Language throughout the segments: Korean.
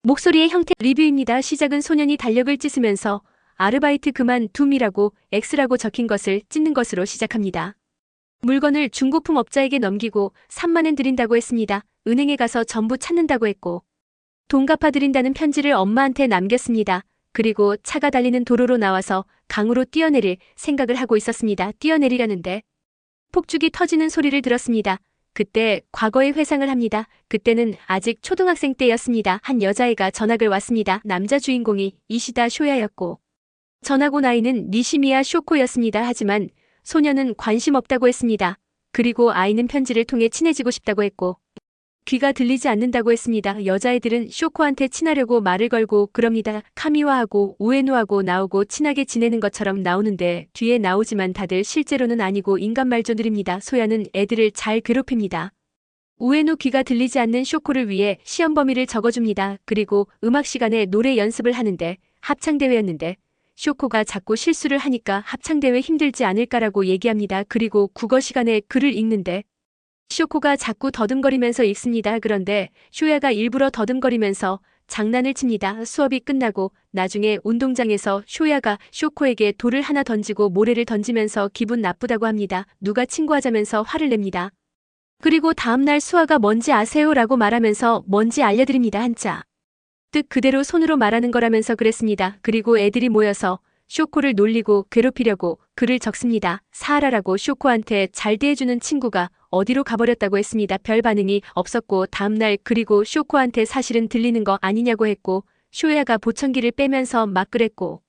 목소리의 형태 리뷰입니다. 시작은 소년이 달력을 찢으면서 아르바이트 그만 둠이라고 X라고 적힌 것을 찢는 것으로 시작합니다. 물건을 중고품 업자에게 넘기고 3만엔 드린다고 했습니다. 은행에 가서 전부 찾는다고 했고 돈 갚아드린다는 편지를 엄마한테 남겼습니다. 그리고 차가 달리는 도로로 나와서 강으로 뛰어내릴 생각을 하고 있었습니다. 뛰어내리려는데 폭죽이 터지는 소리를 들었습니다. 그때 과거의 회상을 합니다. 그때는 아직 초등학생 때였습니다. 한 여자애가 전학을 왔습니다. 남자 주인공이 이시다 쇼야였고 전학 온 아이는 니시미야 쇼코였습니다. 하지만 소녀는 관심 없다고 했습니다. 그리고 아이는 편지를 통해 친해지고 싶다고 했고 귀가 들리지 않는다고 했습니다. 여자애들은 쇼코한테 친하려고 말을 걸고 그럽니다. 카미와하고 우에노하고 나오고 친하게 지내는 것처럼 나오는데 뒤에 나오지만 다들 실제로는 아니고 인간 말조들입니다. 소야는 애들을 잘 괴롭힙니다. 우에노 귀가 들리지 않는 쇼코를 위해 시험 범위를 적어줍니다. 그리고 음악 시간에 노래 연습을 하는데 합창대회였는데 쇼코가 자꾸 실수를 하니까 합창대회 힘들지 않을까라고 얘기합니다. 그리고 국어 시간에 글을 읽는데 쇼코가 자꾸 더듬거리면서 읽습니다. 그런데 쇼야가 일부러 더듬거리면서 장난을 칩니다. 수업이 끝나고 나중에 운동장에서 쇼야가 쇼코에게 돌을 하나 던지고 모래를 던지면서 기분 나쁘다고 합니다. 누가 친구하자면서 화를 냅니다. 그리고 다음날 수아가 뭔지 아세요? 라고 말하면서 뭔지 알려드립니다. 한자. 뜻 그대로 손으로 말하는 거라면서 그랬습니다. 그리고 애들이 모여서 쇼코를 놀리고 괴롭히려고 글을 적습니다. 사하라라고 쇼코한테 잘 대해주는 친구가 어디로 가버렸다고 했습니다. 별 반응이 없었고 다음날 그리고 쇼코한테 사실은 들리는 거 아니냐고 했고 쇼야가 보청기를 빼면서 막 그랬고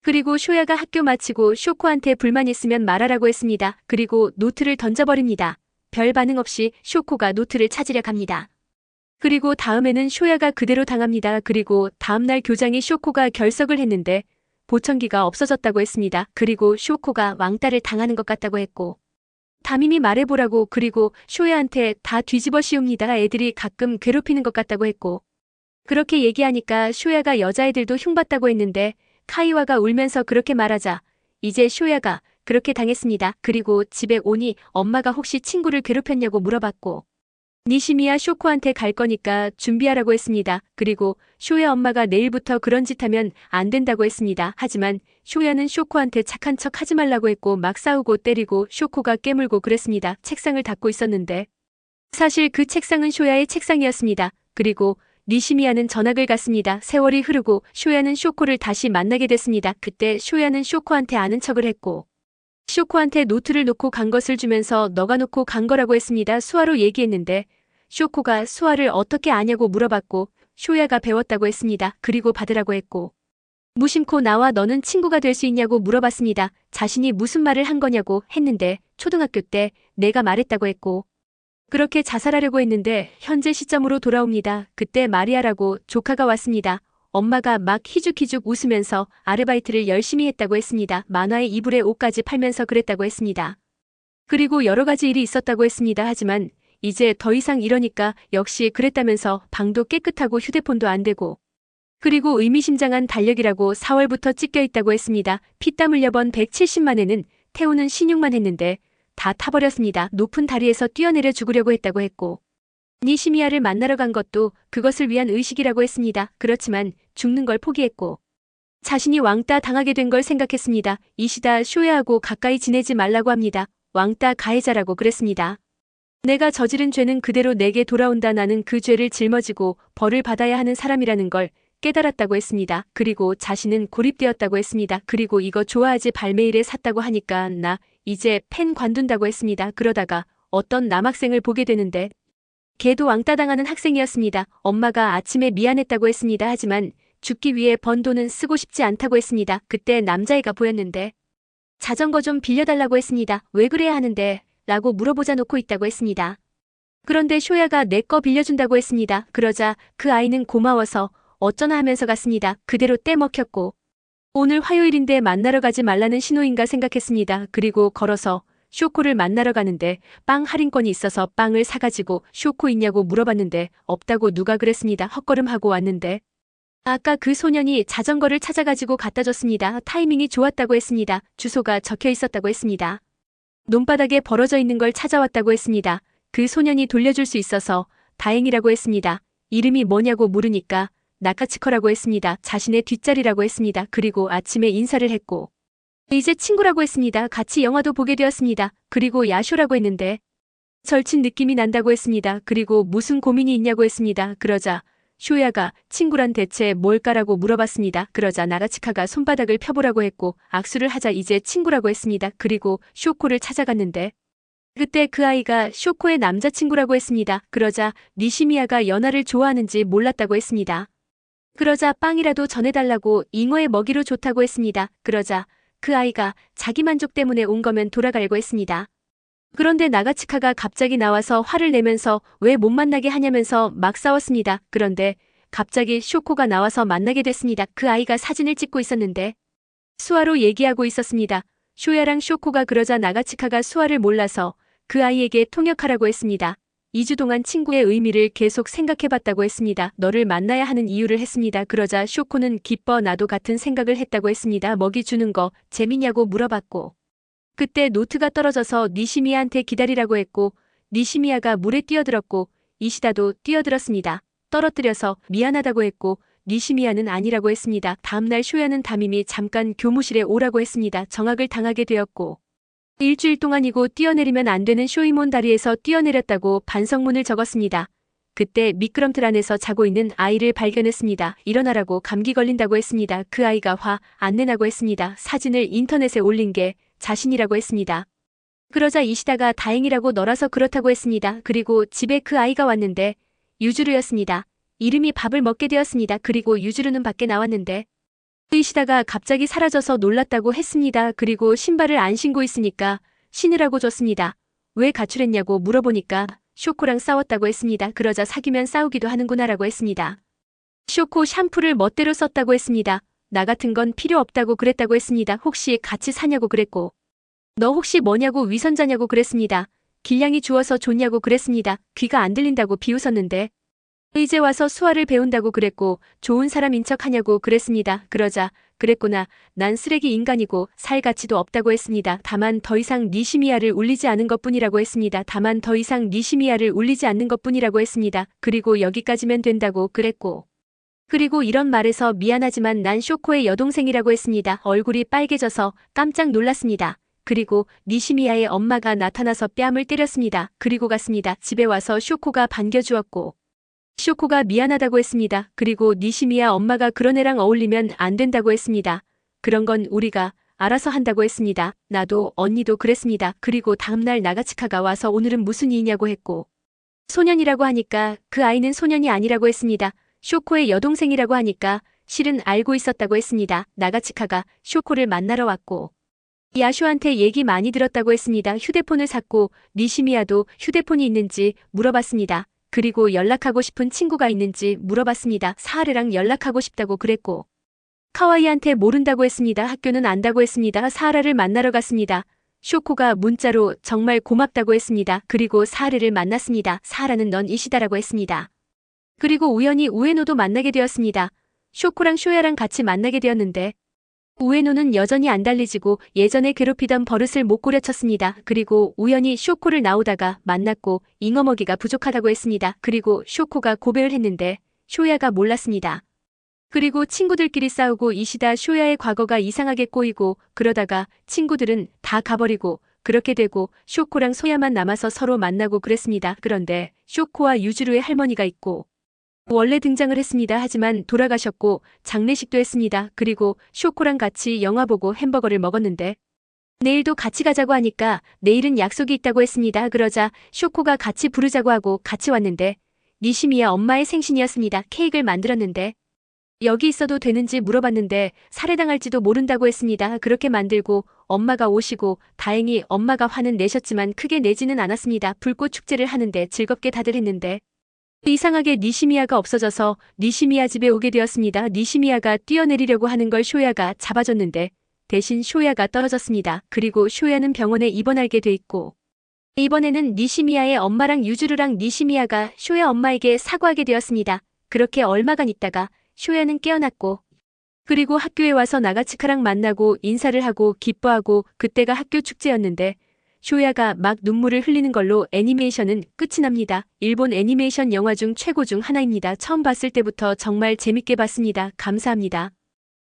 그리고 쇼야가 학교 마치고 쇼코한테 불만 있으면 말하라고 했습니다. 그리고 노트를 던져버립니다. 별 반응 없이 쇼코가 노트를 찾으려 갑니다. 그리고 다음에는 쇼야가 그대로 당합니다. 그리고 다음날 교장이 쇼코가 결석을 했는데 보청기가 없어졌다고 했습니다. 그리고 쇼코가 왕따를 당하는 것 같다고 했고 담임이 말해보라고 그리고 쇼야한테 다 뒤집어 씌웁니다. 애들이 가끔 괴롭히는 것 같다고 했고 그렇게 얘기하니까 쇼야가 여자애들도 흉봤다고 했는데 카이와가 울면서 그렇게 말하자 이제 쇼야가 그렇게 당했습니다. 그리고 집에 오니 엄마가 혹시 친구를 괴롭혔냐고 물어봤고 니시미야 쇼코한테 갈 거니까 준비하라고 했습니다. 그리고 쇼야 엄마가 내일부터 그런 짓 하면 안 된다고 했습니다. 하지만 쇼야는 쇼코한테 착한 척 하지 말라고 했고 막 싸우고 때리고 쇼코가 깨물고 그랬습니다. 책상을 닦고 있었는데 사실 그 책상은 쇼야의 책상이었습니다. 그리고 니시미야는 전학을 갔습니다. 세월이 흐르고 쇼야는 쇼코를 다시 만나게 됐습니다. 그때 쇼야는 쇼코한테 아는 척을 했고 쇼코한테 노트를 놓고 간 것을 주면서 너가 놓고 간 거라고 했습니다. 수아로 얘기했는데 쇼코가 수아를 어떻게 아냐고 물어봤고 쇼야가 배웠다고 했습니다. 그리고 받으라고 했고 무심코 나와 너는 친구가 될 수 있냐고 물어봤습니다. 자신이 무슨 말을 한 거냐고 했는데 초등학교 때 내가 말했다고 했고 그렇게 자살하려고 했는데 현재 시점으로 돌아옵니다. 그때 마리아라고 조카가 왔습니다. 엄마가 막 희죽희죽 웃으면서 아르바이트를 열심히 했다고 했습니다. 만화의 이불에 옷까지 팔면서 그랬다고 했습니다. 그리고 여러 가지 일이 있었다고 했습니다. 하지만 이제 더 이상 이러니까 역시 그랬다면서 방도 깨끗하고 휴대폰도 안 되고 그리고 의미심장한 달력이라고 4월부터 찢겨 있다고 했습니다. 피땀 흘려 번 170만에는 태우는 신용만 했는데 다 타버렸습니다. 높은 다리에서 뛰어내려 죽으려고 했다고 했고 니시미야를 만나러 간 것도 그것을 위한 의식이라고 했습니다. 그렇지만 죽는 걸 포기했고 자신이 왕따 당하게 된 걸 생각했습니다. 이시다 쇼야하고 가까이 지내지 말라고 합니다. 왕따 가해자라고 그랬습니다. 내가 저지른 죄는 그대로 내게 돌아온다. 나는 그 죄를 짊어지고 벌을 받아야 하는 사람이라는 걸 깨달았다고 했습니다. 그리고 자신은 고립되었다고 했습니다. 그리고 이거 좋아하지 발매일에 샀다고 하니까 나 이제 펜 관둔다고 했습니다. 그러다가 어떤 남학생을 보게 되는데 걔도 왕따 당하는 학생이었습니다. 엄마가 아침에 미안했다고 했습니다. 하지만 죽기 위해 번 돈은 쓰고 싶지 않다고 했습니다. 그때 남자애가 보였는데 자전거 좀 빌려달라고 했습니다. 왜 그래야 하는데? 라고 물어보자 놓고 있다고 했습니다. 그런데 쇼야가 내 거 빌려준다고 했습니다. 그러자 그 아이는 고마워서 어쩌나 하면서 갔습니다. 그대로 떼먹혔고 오늘 화요일인데 만나러 가지 말라는 신호인가 생각했습니다. 그리고 걸어서 쇼코를 만나러 가는데 빵 할인권이 있어서 빵을 사가지고 쇼코 있냐고 물어봤는데 없다고 누가 그랬습니다. 헛걸음하고 왔는데 아까 그 소년이 자전거를 찾아가지고 갖다 줬습니다. 타이밍이 좋았다고 했습니다. 주소가 적혀 있었다고 했습니다. 논바닥에 벌어져 있는 걸 찾아왔다고 했습니다. 그 소년이 돌려줄 수 있어서 다행이라고 했습니다. 이름이 뭐냐고 물으니까 나카츠커라고 했습니다. 자신의 뒷자리라고 했습니다. 그리고 아침에 인사를 했고 이제 친구라고 했습니다. 같이 영화도 보게 되었습니다. 그리고 야쇼라고 했는데 절친 느낌이 난다고 했습니다. 그리고 무슨 고민이 있냐고 했습니다. 그러자 쇼야가 친구란 대체 뭘까라고 물어봤습니다. 그러자 나가치카가 손바닥을 펴보라고 했고 악수를 하자 이제 친구라고 했습니다. 그리고 쇼코를 찾아갔는데 그때 그 아이가 쇼코의 남자친구라고 했습니다. 그러자 니시미야가 연하를 좋아하는지 몰랐다고 했습니다. 그러자 빵이라도 전해달라고 잉어의 먹이로 좋다고 했습니다. 그러자 그 아이가 자기 만족 때문에 온 거면 돌아가려고 했습니다. 그런데 나가치카가 갑자기 나와서 화를 내면서 왜 못 만나게 하냐면서 막 싸웠습니다. 그런데 갑자기 쇼코가 나와서 만나게 됐습니다. 그 아이가 사진을 찍고 있었는데 수아로 얘기하고 있었습니다. 쇼야랑 쇼코가 그러자 나가치카가 수아를 몰라서 그 아이에게 통역하라고 했습니다. 2주 동안 친구의 의미를 계속 생각해봤다고 했습니다. 너를 만나야 하는 이유를 했습니다. 그러자 쇼코는 기뻐 나도 같은 생각을 했다고 했습니다. 먹이 주는 거 재밌냐고 물어봤고 그때 노트가 떨어져서 니시미야한테 기다리라고 했고 니시미야가 물에 뛰어들었고 이시다도 뛰어들었습니다. 떨어뜨려서 미안하다고 했고 니시미야는 아니라고 했습니다. 다음날 쇼야는 담임이 잠깐 교무실에 오라고 했습니다. 정학을 당하게 되었고 일주일 동안이고 뛰어내리면 안 되는 쇼이몬 다리에서 뛰어내렸다고 반성문을 적었습니다. 그때 미끄럼틀 안에서 자고 있는 아이를 발견했습니다. 일어나라고 감기 걸린다고 했습니다. 그 아이가 화 안 내나고 했습니다. 사진을 인터넷에 올린 게 자신이라고 했습니다. 그러자 이시다가 다행이라고 너라서 그렇다고 했습니다. 그리고 집에 그 아이가 왔는데 유주루였습니다. 이름이 밥을 먹게 되었습니다. 그리고 유주루는 밖에 나왔는데 이시다가 갑자기 사라져서 놀랐다고 했습니다. 그리고 신발을 안 신고 있으니까 신으라고 줬습니다. 왜 가출했냐고 물어보니까 쇼코랑 싸웠다고 했습니다. 그러자 사귀면 싸우기도 하는구나라고 했습니다. 쇼코 샴푸를 멋대로 썼다고 했습니다. 나 같은 건 필요 없다고 그랬다고 했습니다. 혹시 같이 사냐고 그랬고 너 혹시 뭐냐고 위선자냐고 그랬습니다. 길냥이 주워서 줬냐고 그랬습니다. 귀가 안 들린다고 비웃었는데 이제 와서 수화를 배운다고 그랬고 좋은 사람인 척 하냐고 그랬습니다. 그러자 그랬구나. 난 쓰레기 인간이고 살 가치도 없다고 했습니다. 다만 더 이상 니시미야를 울리지 않은 것뿐이라고 했습니다. 다만 더 이상 니시미야를 울리지 않는 것뿐이라고 했습니다. 그리고 여기까지면 된다고 그랬고 그리고 이런 말에서 미안하지만 난 쇼코의 여동생이라고 했습니다. 얼굴이 빨개져서 깜짝 놀랐습니다. 그리고 니시미야의 엄마가 나타나서 뺨을 때렸습니다. 그리고 갔습니다. 집에 와서 쇼코가 반겨주었고 쇼코가 미안하다고 했습니다. 그리고 니시미야 엄마가 그런 애랑 어울리면 안 된다고 했습니다. 그런 건 우리가 알아서 한다고 했습니다. 나도 언니도 그랬습니다. 그리고 다음날 나가치카가 와서 오늘은 무슨 일이냐고 했고 소년이라고 하니까 그 아이는 소년이 아니라고 했습니다. 쇼코의 여동생이라고 하니까 실은 알고 있었다고 했습니다. 나가치카가 쇼코를 만나러 왔고 야쇼한테 얘기 많이 들었다고 했습니다. 휴대폰을 샀고 니시미야도 휴대폰이 있는지 물어봤습니다. 그리고 연락하고 싶은 친구가 있는지 물어봤습니다. 사하르랑 연락하고 싶다고 그랬고 카와이한테 모른다고 했습니다. 학교는 안다고 했습니다. 사하라를 만나러 갔습니다. 쇼코가 문자로 정말 고맙다고 했습니다. 그리고 사하르를 만났습니다. 사하라는 넌 이시다라고 했습니다. 그리고 우연히 우에노도 만나게 되었습니다. 쇼코랑 쇼야랑 같이 만나게 되었는데 우에노는 여전히 안 달리지고 예전에 괴롭히던 버릇을 못 고려쳤습니다. 그리고 우연히 쇼코를 나오다가 만났고 잉어먹이가 부족하다고 했습니다. 그리고 쇼코가 고백을 했는데 쇼야가 몰랐습니다. 그리고 친구들끼리 싸우고 이시다 쇼야의 과거가 이상하게 꼬이고 그러다가 친구들은 다 가버리고 그렇게 되고 쇼코랑 소야만 남아서 서로 만나고 그랬습니다. 그런데 쇼코와 유주루의 할머니가 있고 원래 등장을 했습니다. 하지만 돌아가셨고 장례식도 했습니다. 그리고 쇼코랑 같이 영화 보고 햄버거를 먹었는데 내일도 같이 가자고 하니까 내일은 약속이 있다고 했습니다. 그러자 쇼코가 같이 부르자고 하고 같이 왔는데 니시미야 엄마의 생신이었습니다. 케이크를 만들었는데 여기 있어도 되는지 물어봤는데 살해당할지도 모른다고 했습니다. 그렇게 만들고 엄마가 오시고 다행히 엄마가 화는 내셨지만 크게 내지는 않았습니다. 불꽃 축제를 하는데 즐겁게 다들 했는데 이상하게 니시미야가 없어져서 니시미야 집에 오게 되었습니다. 니시미야가 뛰어내리려고 하는 걸 쇼야가 잡아줬는데 대신 쇼야가 떨어졌습니다. 그리고 쇼야는 병원에 입원하게 돼 있고 이번에는 니시미야의 엄마랑 유주루랑 니시미야가 쇼야 엄마에게 사과하게 되었습니다. 그렇게 얼마간 있다가 쇼야는 깨어났고 그리고 학교에 와서 나가치카랑 만나고 인사를 하고 기뻐하고 그때가 학교 축제였는데 쇼야가 막 눈물을 흘리는 걸로 애니메이션은 끝이 납니다. 일본 애니메이션 영화 중 최고 중 하나입니다. 처음 봤을 때부터 정말 재밌게 봤습니다. 감사합니다.